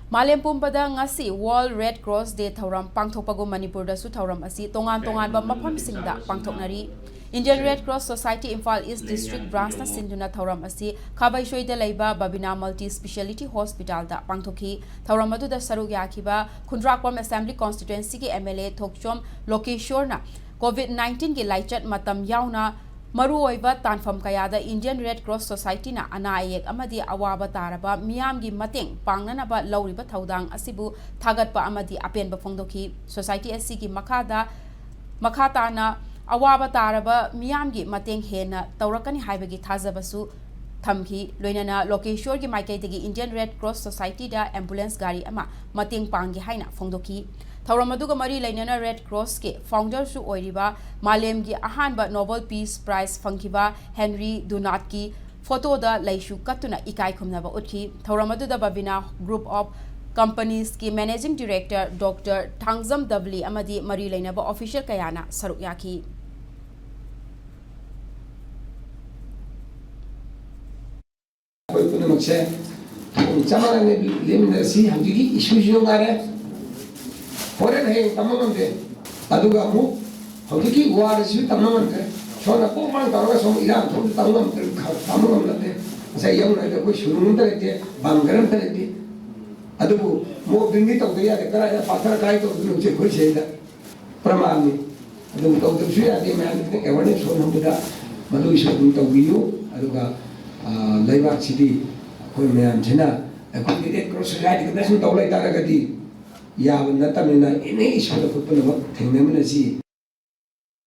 Malem Pumbada ngasi World Red Cross Day thauram pangthokpago Manipur da su thauram asi tongan ba mafam singda pangthoknari. Indian Red Cross Society Imphal East District Branch na sinduna thauram asi Khabai Shoida Leiba Babina Multi Speciality Hospital da pangthokhi thauram adu da saruk yakhiba Khundrakwam Assembly Constituency ke MLA Thokchom Lokeshwar na COVID-19 ke laichat matam yauna Maru oiba tanfam kayada Indian Red Cross Society na anayek amadi awaba taraba miyamgi mateng pangnanaba lauriba thaudang asibu thagatpa amadi apenba phongdoki society asigi makata na awaba taraba miyamgi mateng hena taurakani haibagi thajabasu thamki loinana Lokeshwar gi maikaitegi Indian Red Cross Society da ambulance gari ama mateng panggi haina phongdoki Tauramaduga Mari Lainana Red Cross ke founder su oiriba Malem gi ahanba Nobel Peace Prize fangkiba Henry Dunant ki photo da laishu katuna ikai khumnaba uthi Tauramadu da Babina Group of Companies ki Managing Director Dr. Thangzam Dabli amadi Mari Lainaba official kayana saruk yaki Foreign hay tamam de aduga mu hodiki war is tamam de sona ko man ka so iran thon tamam de sa yam na de ko shuru de de bangaram de de adugu mo bingi to de ya de kara ya patra kai to du che ko che da pramani adugu to de ya de man de ke wani so nam da madu isu du to biyu aduga laiba city ko me am chena ko de cross right ke da sun to lai ta ga di Ya, nata mina ini isu ada pun nama tengah mana sih.